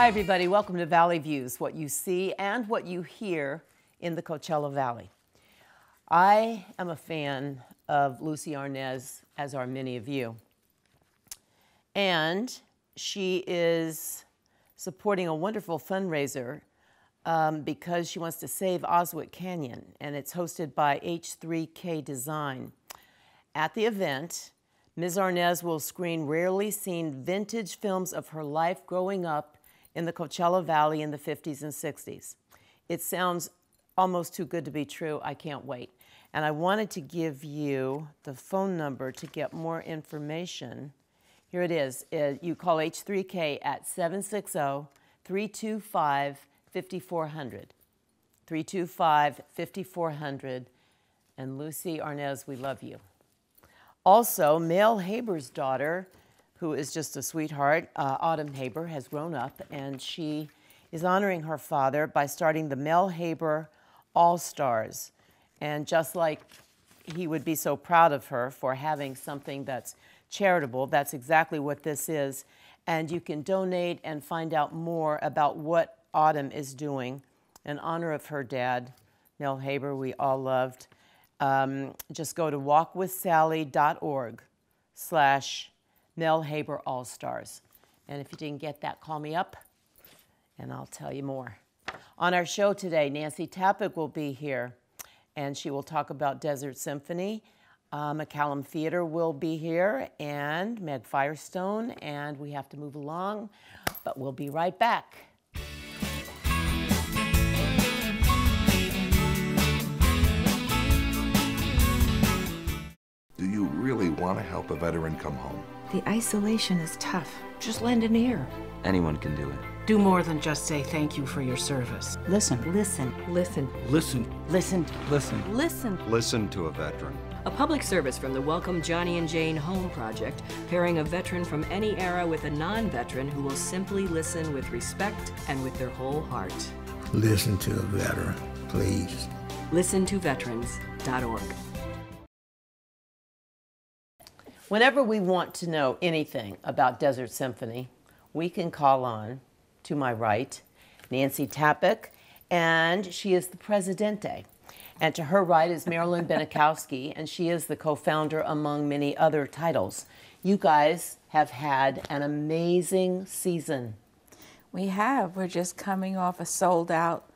Hi, everybody. Welcome to Valley Views, what you see and what you hear in the Coachella Valley. I am a fan of Lucy Arnaz, as are many of you. And she is supporting a wonderful fundraiser because she wants to save Oswego Canyon, and it's hosted by H3K Design. At the event, Ms. Arnaz will screen rarely seen vintage films of her life growing up in the Coachella Valley in the 50s and 60s. It sounds almost too good to be true. I can't wait. And I wanted to give you the phone number to get more information. Here it is. You call H3K at 760-325-5400. 325-5400. And Lucy Arnaz, we love you. Also, Mel Haber's daughter, who is just a sweetheart, Autumn Haber, has grown up, and she is honoring her father by starting the Mel Haber All-Stars. And just like he would be so proud of her for having something that's charitable, that's exactly what this is. And you can donate and find out more about what Autumn is doing in honor of her dad, Mel Haber, we all loved. Just go to walkwithsally.org/Mel Haber All-Stars. And if you didn't get that, call me up and I'll tell you more. On our show today, Nancy Tappick will be here and she will talk about Desert Symphony. McCallum Theater will be here and Meg Firestone, and we have to move along, but we'll be right back. Do you really want to help a veteran come home? The isolation is tough. Just lend an ear. Anyone can do it. Do more than just say thank you for your service. Listen. Listen. Listen. Listen. Listen. Listen. Listen. Listen to a veteran. A public service from the Welcome Johnny and Jane Home Project, pairing a veteran from any era with a non-veteran who will simply listen with respect and with their whole heart. Listen to a veteran, please. ListenToVeterans.org. Whenever we want to know anything about Desert Symphony, we can call on, to my right, Nancy Tappick, and she is the Presidente. And to her right is Marilyn Benikowski, and she is the co-founder among many other titles. You guys have had an amazing season. We have. We're just coming off a sold-out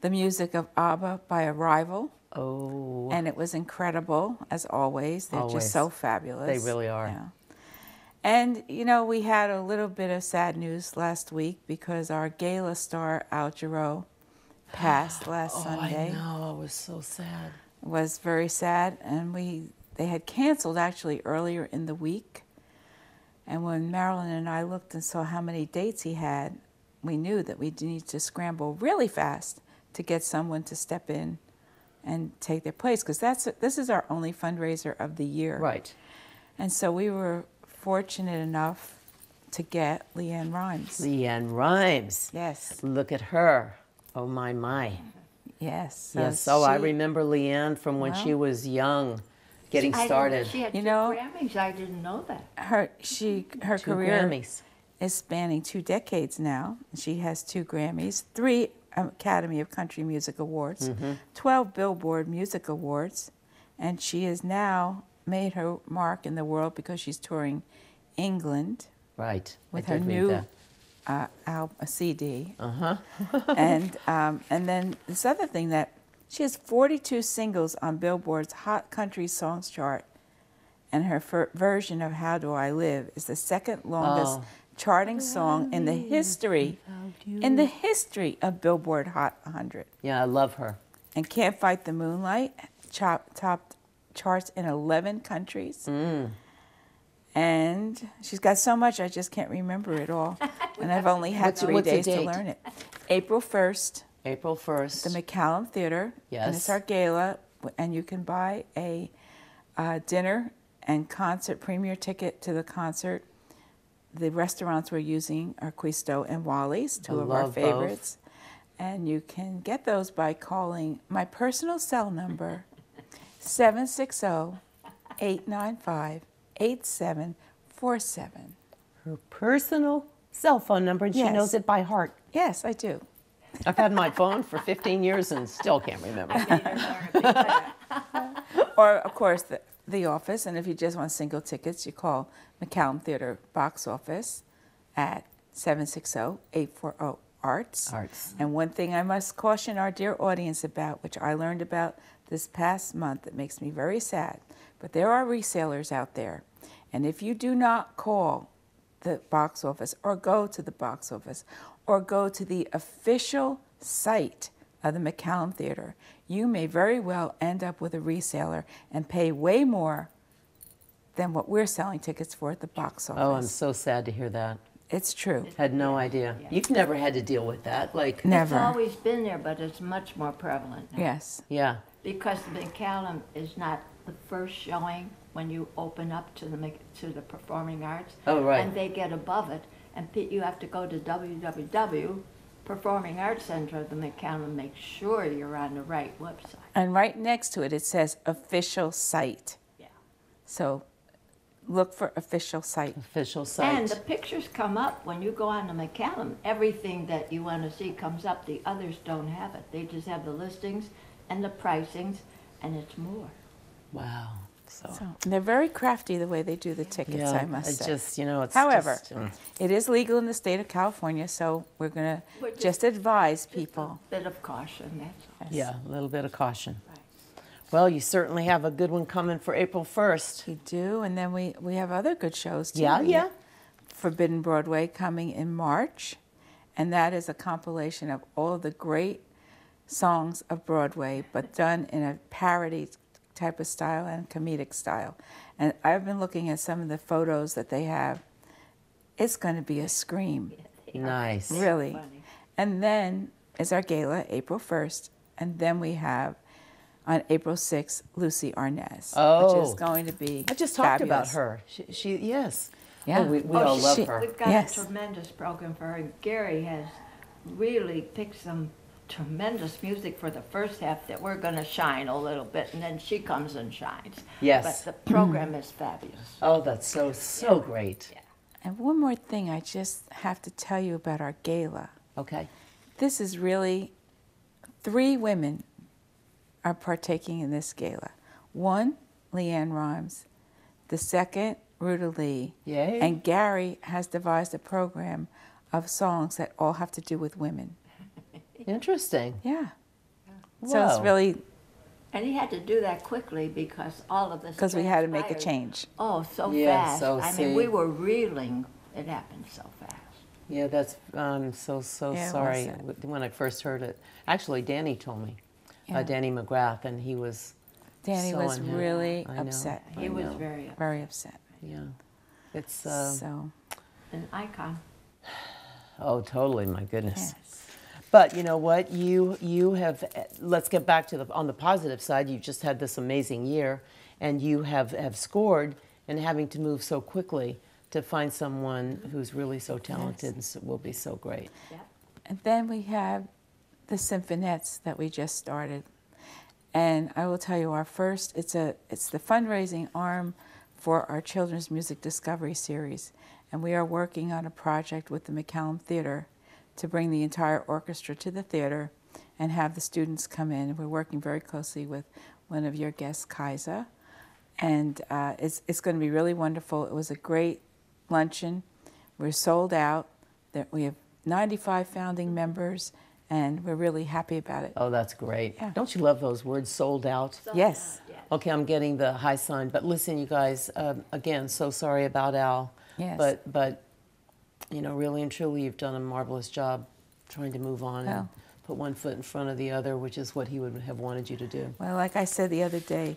The Music of ABBA by Arrival. Oh. And it was incredible, as always. They're just so fabulous. They really are. Yeah. And, you know, we had a little bit of sad news last week because our gala star, Al Jarreau, passed last Sunday. I know. It was so sad. It was very sad. And they had canceled, actually, earlier in the week. And when Marilyn and I looked and saw how many dates he had, we knew that we needed to scramble really fast to get someone to step in and take their place, because this is our only fundraiser of the year. Right. And so we were fortunate enough to get LeAnn Rimes. LeAnn Rimes. Yes. Look at her. Oh, my, my. Yes. Yes, so I remember LeAnn from when she was young, getting started. She had two Grammys. I didn't know that. Her career Grammys. is spanning 2 decades now. She has 2 Grammys, 3 Academy of Country Music Awards, 12 Billboard Music Awards, and she has now made her mark in the world because she's touring England. Right. With her new CD. And then this other thing, that she has 42 singles on Billboard's Hot Country Songs chart, and her version of How Do I Live is the second longest charting song in the history of Billboard Hot 100. Yeah, I love her. And Can't Fight the Moonlight topped charts in 11 countries. And she's got so much, I just can't remember it all. And I've only had 3 days to learn it. April 1st. April 1st. The McCallum Theater. Yes. And it's our gala, and you can buy a dinner and concert premier ticket to the concert. The restaurants we're using are Quisto and Wally's, 2 of our favorites. Both. And you can get those by calling my personal cell number, 760-895-8747. Her personal cell phone number, and she Yes. knows it by heart. Yes, I do. I've had my phone for 15 years and still can't remember. Or, of course, the office. And if you just want single tickets, you call McCallum Theater box office at 760-840-ARTS. Arts. And one thing I must caution our dear audience about, which I learned about this past month, that makes me very sad, but there are resellers out there. And if you do not call the box office or go to the box office or go to the official site of the McCallum Theater, you may very well end up with a reseller and pay way more than what we're selling tickets for at the box office. Oh, I'm so sad to hear that. It's true. Had no idea. You've never had to deal with that, like. Never. It's always been there, but it's much more prevalent now. Yes. Yeah. Because the McCallum is not the first showing when you open up to the performing arts. Oh, right. And they get above it, and you have to go to www. Performing Arts Center of the McCallum, make sure you're on the right website. And right next to it, it says official site. Yeah. So look for official site. Official site. And the pictures come up when you go on the McCallum. Everything that you want to see comes up. The others don't have it. They just have the listings and the pricings, and it's more. Wow. So, And they're very crafty the way they do the tickets, yeah, I must it's say. just, you know, it's However, just, it is legal in the state of California, so we're going We're to just advise people. A bit of caution, that's all. yeah, a little bit of caution. Well, you certainly have a good one coming for April 1st. We do, and then we have other good shows too. Yeah, We yeah. have Forbidden Broadway coming in March, and that is a compilation of all of the great songs of Broadway, but done in a parody type of style and comedic style. And I've been looking at some of the photos that they have. It's going to be a scream, Nice. really. Funny. And then is our gala, April 1st, and then we have on April 6th, Lucy Arnaz, which Oh. is going to be I just talked about fabulous. her. She yes. Yeah. Oh, we all love she- her. We've got Yes. a tremendous program for her. And Gary has really picked some tremendous music for the first half that we're going to shine a little bit, and then she comes and shines. Yes. But the program is fabulous. Oh, that's so great. And one more thing I just have to tell you about our gala. Okay. This is really 3 women are partaking in this gala. One, Leanne Rhymes. The second, Ruta Lee. Yay. And Gary has devised a program of songs that all have to do with women. Interesting. Yeah. So it's Whoa. really, And he had to do that quickly because all of this because we had to make a transpired. change. Oh, so Yeah, fast. so I see. mean, we were reeling. It happened so fast. Yeah, that's I'm so Yeah, it sorry was when I first heard it. Actually, Danny told me. Yeah. Danny McGrath, and he was Danny so was unhappy. really I know. upset. He was know. very upset. Very upset. Yeah. It's So, An icon. oh, totally, my goodness. yes. But you know what? You have. Let's get back to on the positive side. You've just had this amazing year, and you have scored, and having to move so quickly to find someone who's really so talented and will be so great. And then we have the Symphonettes that we just started. And I will tell you, our first, it's the fundraising arm for our Children's Music Discovery Series. And we are working on a project with the McCallum Theater to bring the entire orchestra to the theater and have the students come in. We're working very closely with one of your guests, Kaisa. And it's going to be really wonderful. It was a great luncheon. We're sold out. We have 95 founding members, and we're really happy about it. Oh, that's great. Yeah. Don't you love those words, sold out? Yes. Okay, I'm getting the high sign. But listen, you guys, again, so sorry about Al. Yes. But you know, really and truly, you've done a marvelous job trying to move on and Well. put one foot in front of the other, which is what he would have wanted you to do. Well, like I said the other day,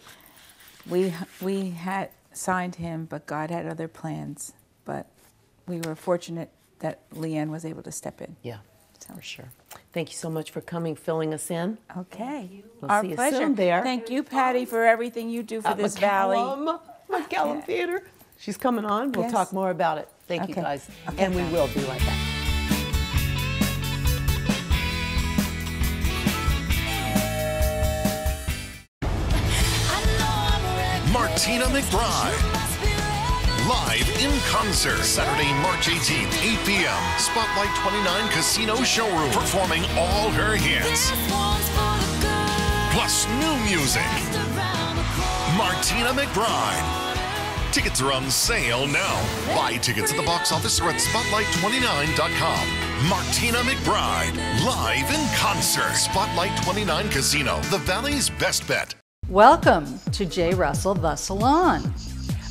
we had signed him, but God had other plans. But we were fortunate that Leanne was able to step in. Yeah, for sure. Thank you so much for coming, filling us in. Okay. We'll Our see you pleasure. soon there. Thank you, Patty, for everything you do for this valley. McCallum Theater. She's coming on. We'll Yes. talk more about it. Thank you, Okay. guys. Okay, And we bye. will be right back. Martina McBride. live in concert. Saturday, March 18th, 8 p.m. Spotlight 29 Casino Showroom, performing all her hits. Plus new music. Martina McBride. Tickets are on sale now. Buy tickets at the box office or at spotlight29.com. Martina McBride, live in concert. Spotlight 29 Casino, the Valley's best bet. Welcome to J. Russell The Salon,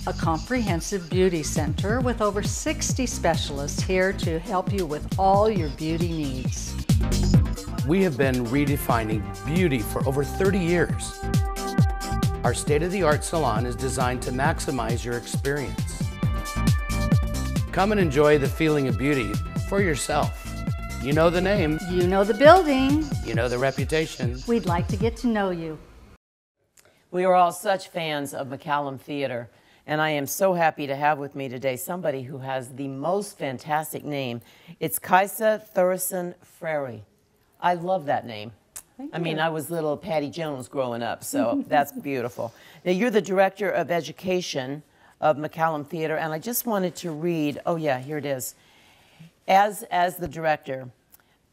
a comprehensive beauty center with over 60 specialists here to help you with all your beauty needs. We have been redefining beauty for over 30 years. Our state-of-the-art salon is designed to maximize your experience. Come and enjoy the feeling of beauty for yourself. You know the name. You know the building. You know the reputation. We'd like to get to know you. We are all such fans of McCallum Theater, and I am so happy to have with me today somebody who has the most fantastic name. It's Kaisa Thurston Frary. I love that name. I mean, I was little Patty Jones growing up, so that's beautiful. Now, you're the Director of Education of McCallum Theater, and I just wanted to read, oh yeah, here it is. As the director,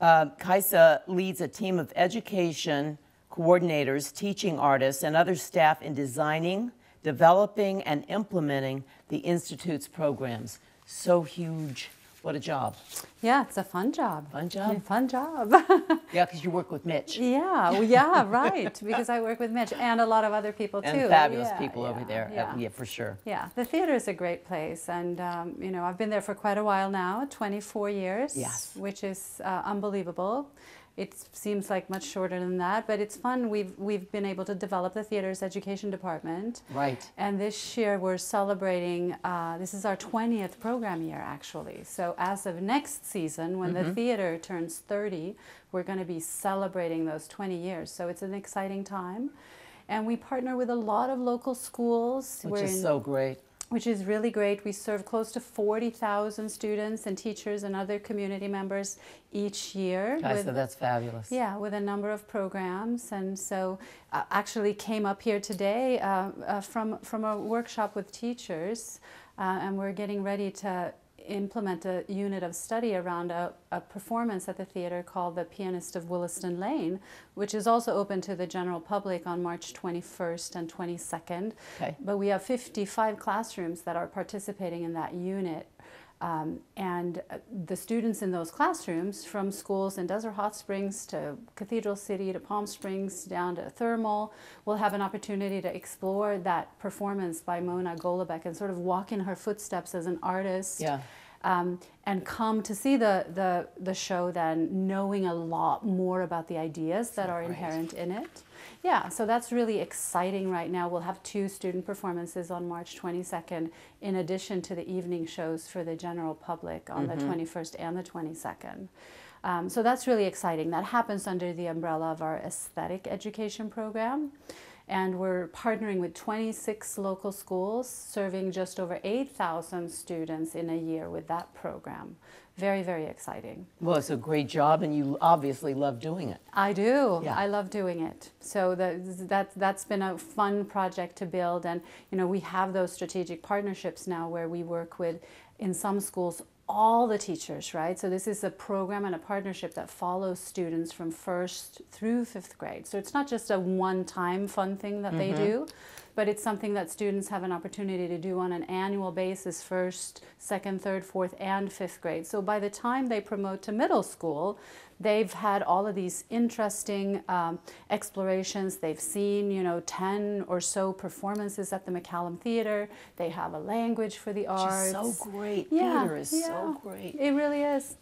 Kaisa leads a team of education coordinators, teaching artists, and other staff in designing, developing, and implementing the Institute's programs. So huge. What a job. Yeah, it's a fun job. Fun job? Fun job. Yeah, because you work with Mitch. Yeah, well, yeah, right. Because I work with Mitch and a lot of other people too. And fabulous people over there. Yeah, for sure. Yeah, the theater is a great place, and you know, I've been there for quite a while now, 24 years. Yes. Which is unbelievable. It seems like much shorter than that, but it's fun. We've been able to develop the theater's education department. Right. And this year we're celebrating, this is our 20th program year actually. So as of next season, when the theater turns 30, we're going to be celebrating those 20 years. So it's an exciting time. And we partner with a lot of local schools. Which is so great. Which is really great. We serve close to 40,000 students and teachers and other community members each year. So that's fabulous. Yeah, with a number of programs. And so actually came up here today from a workshop with teachers, and we're getting ready to implement a unit of study around a performance at the theater called The Pianist of Williston Lane, which is also open to the general public on March 21st and 22nd. Okay. But we have 55 classrooms that are participating in that unit. And the students in those classrooms, from schools in Desert Hot Springs to Cathedral City to Palm Springs down to Thermal, will have an opportunity to explore that performance by Mona Golubeck and sort of walk in her footsteps as an artist. Yeah. And come to see the show then knowing a lot more about the ideas that are inherent in it. Yeah, so that's really exciting right now. We'll have 2 student performances on March 22nd in addition to the evening shows for the general public on the 21st and the 22nd. So that's really exciting. That happens under the umbrella of our aesthetic education program. And we're partnering with 26 local schools, serving just over 8,000 students in a year with that program. Very, very exciting. Well, it's a great job, and you obviously love doing it. I do. Yeah. I love doing it. So that's been a fun project to build. And, you know, we have those strategic partnerships now where we work with, in some schools, all the teachers, right? So this is a program and a partnership that follows students from 1st through 5th grade. So it's not just a one-time fun thing that they do, but it's something that students have an opportunity to do on an annual basis, 1st, 2nd, 3rd, 4th, and 5th grade. So by the time they promote to middle school, they've had all of these interesting explorations. They've seen, you know, 10 or so performances at the McCallum Theater. They have a language for the arts. Which is so great. Yeah, Theater is so great. It really is.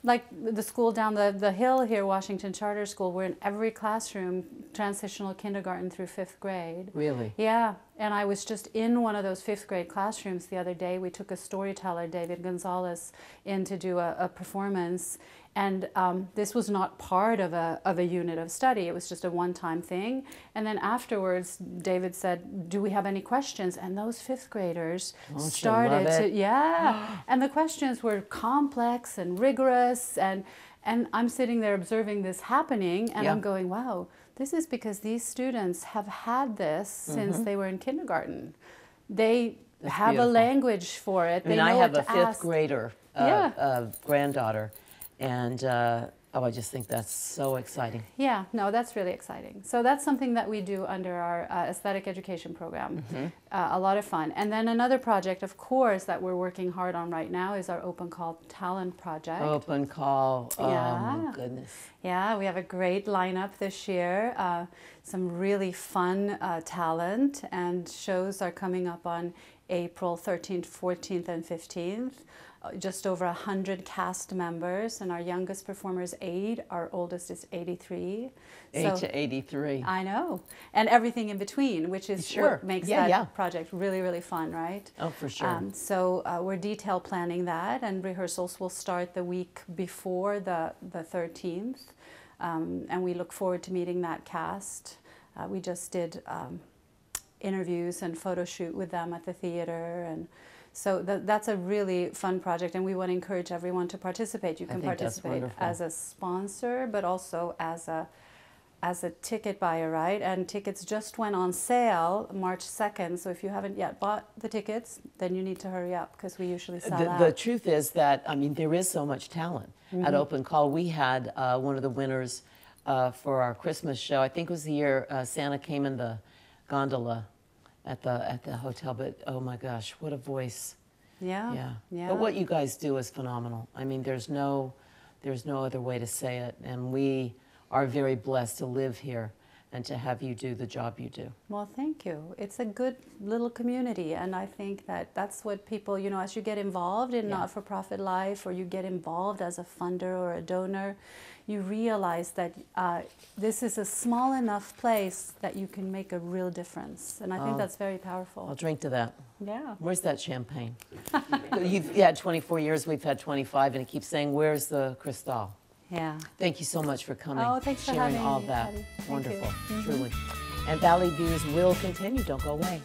Like the school down the hill here, Washington Charter School, we're in every classroom, transitional kindergarten through 5th grade. Really? Yeah, and I was just in one of those 5th grade classrooms the other day. We took a storyteller, David Gonzalez, in to do a performance. And this was not part of a unit of study. It was just a one-time thing. And then afterwards, David said, do we have any questions? And those 5th graders started to, yeah. And the questions were complex and rigorous. And I'm sitting there observing this happening, and I'm going, wow, this is because these students have had this since they were in kindergarten. They have a language for it. I mean, they know I have what a to fifth ask. grader Yeah. granddaughter, and I just think that's so exciting. Yeah, no, that's really exciting. So that's something that we do under our aesthetic education program. A lot of fun. And then another project, of course, that we're working hard on right now is our Open Call Talent Project. Open Call, oh Yeah. my goodness. Yeah, we have a great lineup this year. Some really fun talent, and shows are coming up on April 13th, 14th, and 15th. Just over 100 cast members, and our youngest performer is 8, our oldest is 83. 8 to 83. I know. And everything in between, which is what makes that project really, really fun, right? Oh, for sure. So we're detail planning that, and rehearsals will start the week before the 13th. And we look forward to meeting that cast. We just did interviews and photo shoot with them at the theater, and so that's a really fun project, and we want to encourage everyone to participate. You can participate as a sponsor, but also as a ticket buyer, right? And tickets just went on sale March 2nd, so if you haven't yet bought the tickets, then you need to hurry up, because we usually sell out. The truth is that, I mean, there is so much talent at Open Call. We had one of the winners for our Christmas show. I think it was the year Santa came in the gondola at the hotel, but oh my gosh, what a voice. Yeah. But what you guys do is phenomenal. I mean, there's no other way to say it, and we are very blessed to live here and to have you do the job you do. Well, thank you. It's a good little community, and I think that that's what people, you know, as you get involved in not-for-profit life, or you get involved as a funder or a donor, you realize that this is a small enough place that you can make a real difference, and I think that's very powerful. I'll drink to that. Yeah. Where's that champagne? You've had 24 years, we've had 25, and it keeps saying, where's the Cristal? Yeah. Thank you so much for coming. Oh, thanks for sharing having all me, that. Patty. Wonderful, Thank you. truly. And Valley Views will continue. Don't go away.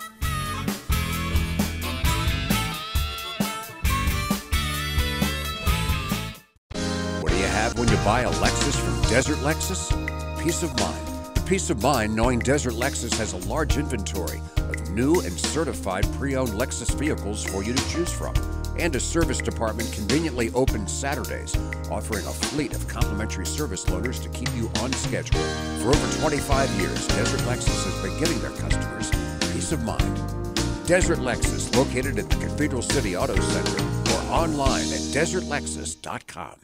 What do you have when you buy a Lexus from Desert Lexus? Peace of mind. Peace of mind knowing Desert Lexus has a large inventory of new and certified pre-owned Lexus vehicles for you to choose from, and a service department conveniently open Saturdays, offering a fleet of complimentary service loaners to keep you on schedule. For over 25 years, Desert Lexus has been giving their customers peace of mind. Desert Lexus, located at the Cathedral City Auto Center, or online at desertlexus.com.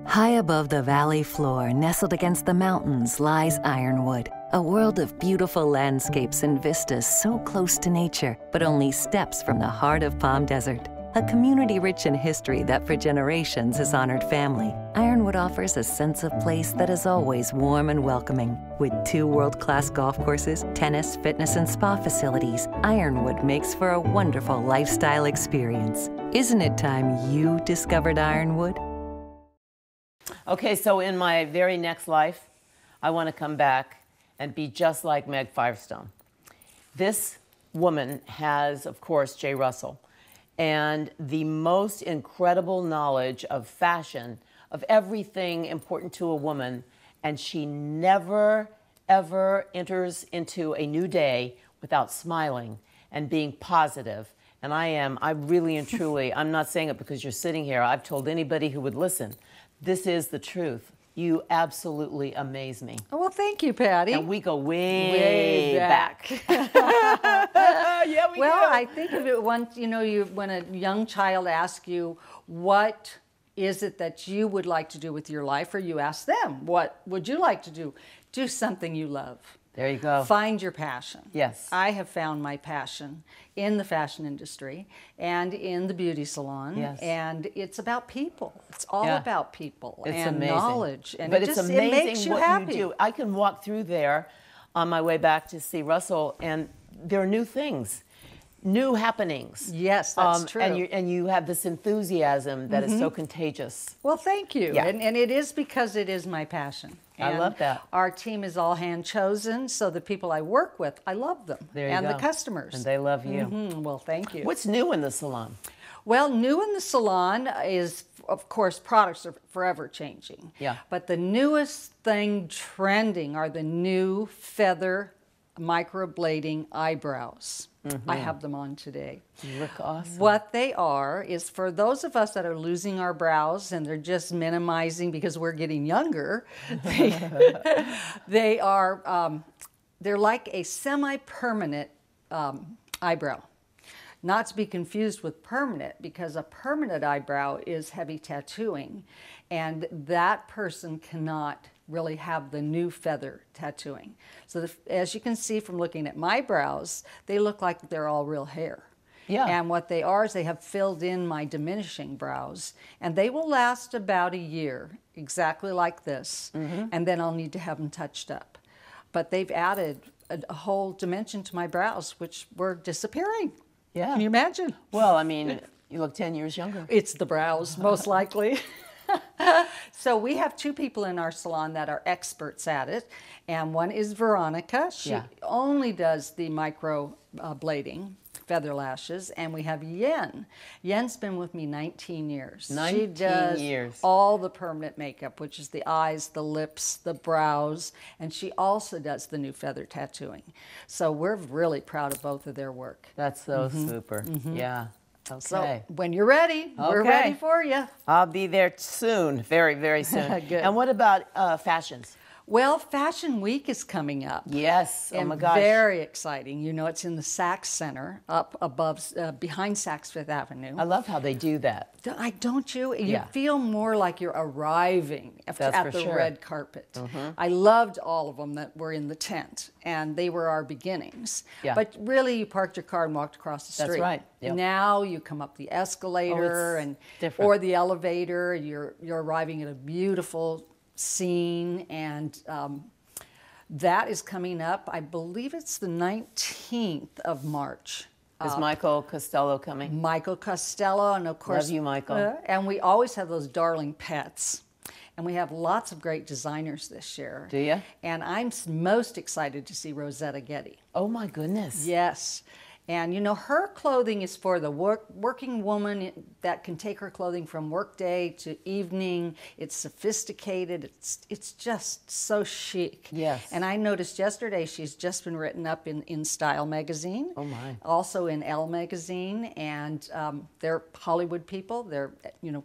High above the valley floor, nestled against the mountains, lies Ironwood, a world of beautiful landscapes and vistas so close to nature, but only steps from the heart of Palm Desert. A community rich in history that for generations has honored family, Ironwood offers a sense of place that is always warm and welcoming. With 2 world-class golf courses, tennis, fitness, and spa facilities, Ironwood makes for a wonderful lifestyle experience. Isn't it time you discovered Ironwood? Okay, so in my very next life, I want to come back and be just like Meg Firestone. This woman has, of course, Jay Russell, and the most incredible knowledge of fashion, of everything important to a woman, and she never, ever enters into a new day without smiling and being positive. And I really and truly, I'm not saying it because you're sitting here, I've told anybody who would listen, this is the truth. You absolutely amaze me. Oh, well, thank you, Patty. And we go way back. Yeah, we do. Well, I think of it once, you know, when a young child asks you, what is it that you would like to do with your life? Or you ask them, what would you like to do? Do something you love. There you go. Find your passion. Yes. I have found my passion in the fashion industry and in the beauty salon. Yes. And it's about people. It's all about people and amazing. Knowledge. And but it it's just, amazing it makes you what happy. you do. I can walk through there on my way back to see Russell, and there are new things. New happenings. Yes, that's true. And you have this enthusiasm that is so contagious. Well, thank you. Yeah. And it is because it is my passion. I love that. Our team is all hand-chosen, so the people I work with, I love them. There you and go. the customers. And they love you. Well, thank you. What's new in the salon? Well, new in the salon is, of course, products are forever changing. Yeah. But the newest thing trending are the new feather microblading eyebrows. I have them on today. You look awesome. What they are is for those of us that are losing our brows and they're just minimizing because we're getting younger, they are, they're like a semi-permanent eyebrow. Not to be confused with permanent, because a permanent eyebrow is heavy tattooing, and that person cannot really have the new feather tattooing. So as you can see from looking at my brows, they look like they're all real hair. Yeah. And what they are is they have filled in my diminishing brows, and they will last about a year, exactly like this, and then I'll need to have them touched up. But they've added a whole dimension to my brows, which were disappearing. Yeah. Can you imagine? Well, I mean, you look 10 years younger. It's the brows, most likely. So we have two people in our salon that are experts at it, and one is Veronica. She only does the micro blading, feather lashes, and we have Yen. Yen's been with me 19 years. 19 she does years. all the permanent makeup, which is the eyes, the lips, the brows, and she also does the new feather tattooing. So we're really proud of both of their work. That's so super. Yeah. Okay. So when you're ready, we're ready for you. I'll be there soon, very, very soon. Good. And what about fashions? Well, Fashion Week is coming up. Yes. Oh and my gosh. Very exciting. You know, it's in the Saks Center, up above, behind Saks Fifth Avenue. I love how they do that. Don't you? You feel more like you're arriving at the red carpet. I loved all of them that were in the tent, and they were our beginnings. Yeah. But really, you parked your car and walked across the street. That's right. Yep. Now you come up the escalator or the elevator. You're arriving at a beautiful scene, and that is coming up. I believe it's the 19th of March. Is Michael Costello coming? Michael Costello, and of course, love you, Michael. And we always have those darling pets, and we have lots of great designers this year. Do you? And I'm most excited to see Rosetta Getty. Oh my goodness. Yes. And you know, her clothing is for the working woman that can take her clothing from work day to evening. It's sophisticated. It's just so chic. Yes. And I noticed yesterday she's just been written up in Style magazine. Oh my. Also in Elle magazine, and they're Hollywood people. They're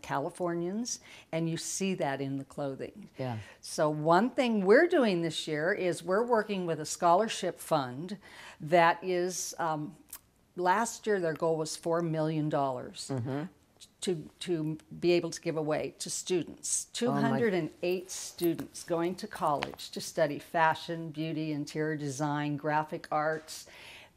Californians, and you see that in the clothing. Yeah. So one thing we're doing this year is we're working with a scholarship fund that is. Last year, their goal was $4 million to be able to give away to students. 208 students going to college to study fashion, beauty, interior design, graphic arts.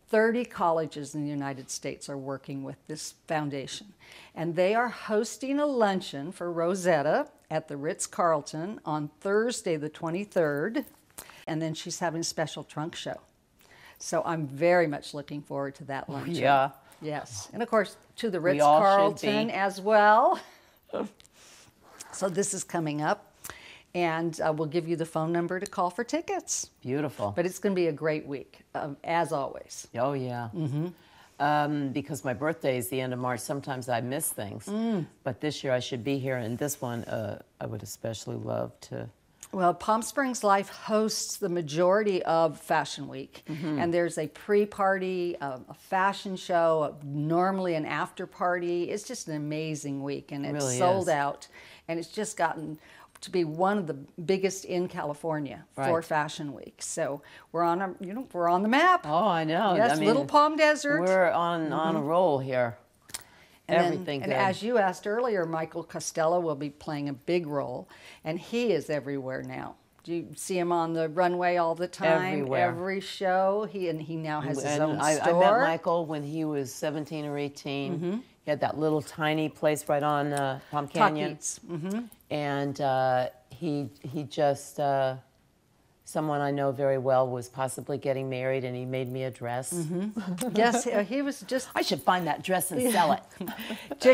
30 colleges in the United States are working with this foundation. And they are hosting a luncheon for Rosetta at the Ritz-Carlton on Thursday, the 23rd. And then she's having a special trunk show. So I'm very much looking forward to that luncheon. Yeah. Yes. And of course, to the Ritz-Carlton as well. So this is coming up. And we'll give you the phone number to call for tickets. Beautiful. But it's going to be a great week, as always. Oh, yeah. Because my birthday is the end of March, sometimes I miss things. But this year I should be here. And this one, I would especially love to. Well, Palm Springs Life hosts the majority of Fashion Week, and there's a pre-party, a fashion show, normally an after-party. It's just an amazing week, and it's really sold out, and it's just gotten to be one of the biggest in California for Fashion Week. So we're on we're on the map. Oh, I know. Yes, I mean, Little Palm Desert. We're on a roll here. Everything and good. as you asked earlier, Michael Costello will be playing a big role, and he is everywhere now. Do you see him on the runway all the time? Everywhere. Every show. He now has his own store. I met Michael when he was 17 or 18. He had that little tiny place right on Palm Canyon. And he just someone I know very well was possibly getting married, and he made me a dress. Yes, he was just... I should find that dress and sell it.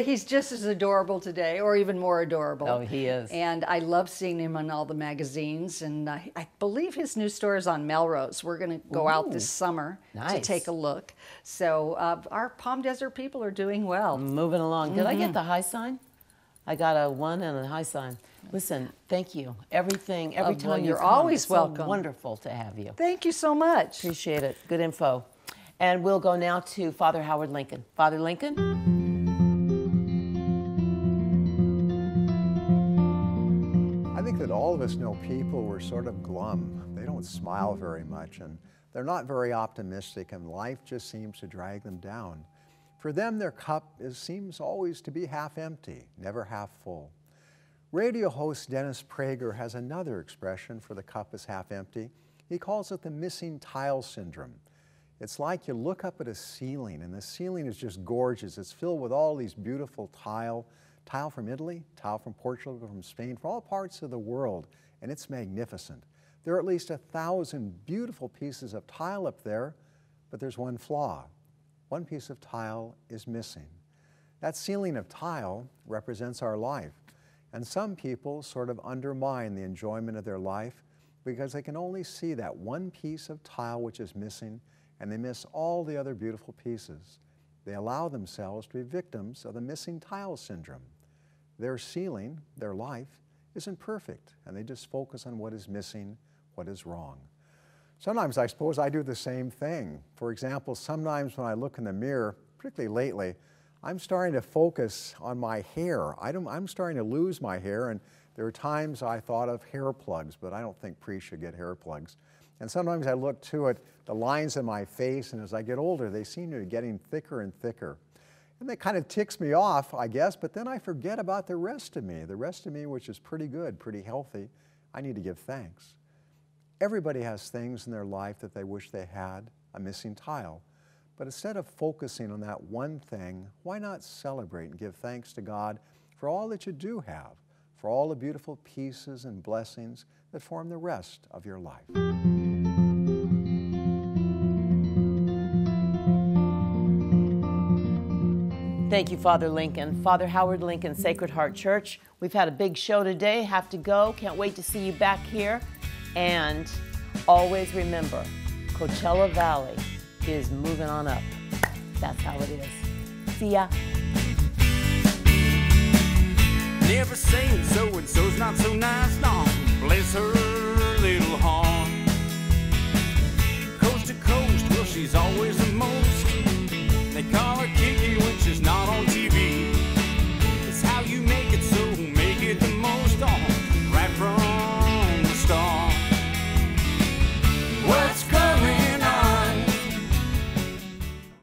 He's just as adorable today, or even more adorable. Oh, he is. And I love seeing him on all the magazines, and I believe his new store is on Melrose. We're going to go out this summer to take a look. So our Palm Desert people are doing well. Moving along. Did I get the high sign? I got a 1 and a high sign. Listen, thank you. Every time well, you you're come, always it's welcome. So wonderful to have you. Thank you so much. Appreciate it. Good info. And we'll go now to Father Howard Lincoln. Father Lincoln? I think that all of us know people who are sort of glum. They don't smile very much, and they're not very optimistic, and life just seems to drag them down. For them, their cup seems always to be half empty, never half full. Radio host Dennis Prager has another expression for the cup is half empty. He calls it the missing tile syndrome. It's like you look up at a ceiling, and the ceiling is just gorgeous. It's filled with all these beautiful tile from Italy, tile from Portugal, from Spain, from all parts of the world, and it's magnificent. There are at least 1,000 beautiful pieces of tile up there, but there's one flaw. One piece of tile is missing. That ceiling of tile represents our life, and some people sort of undermine the enjoyment of their life because they can only see that one piece of tile which is missing, and they miss all the other beautiful pieces. They allow themselves to be victims of the missing tile syndrome. Their ceiling, their life, isn't perfect, and they just focus on what is missing, what is wrong. Sometimes I suppose I do the same thing. For example, sometimes when I look in the mirror, particularly lately, I'm starting to focus on my hair. I'm starting to lose my hair, and there are times I thought of hair plugs, but I don't think priests should get hair plugs. And sometimes I look to it, the lines in my face, and as I get older, they seem to be getting thicker and thicker. And that kind of ticks me off, I guess, but then I forget about the rest of me which is pretty good, pretty healthy. I need to give thanks. Everybody has things in their life that they wish they had, a missing tile. But instead of focusing on that one thing, why not celebrate and give thanks to God for all that you do have, for all the beautiful pieces and blessings that form the rest of your life. Thank you, Father Lincoln. Father Howard Lincoln, Sacred Heart Church. We've had a big show today. Have to go. Can't wait to see you back here. And always remember, Coachella Valley is moving on up. That's how it is. See ya. Never saying so-and-so's not so nice, no. Bless her little heart. Coast to coast, well, she's always the most. They call her Kiki when she's not on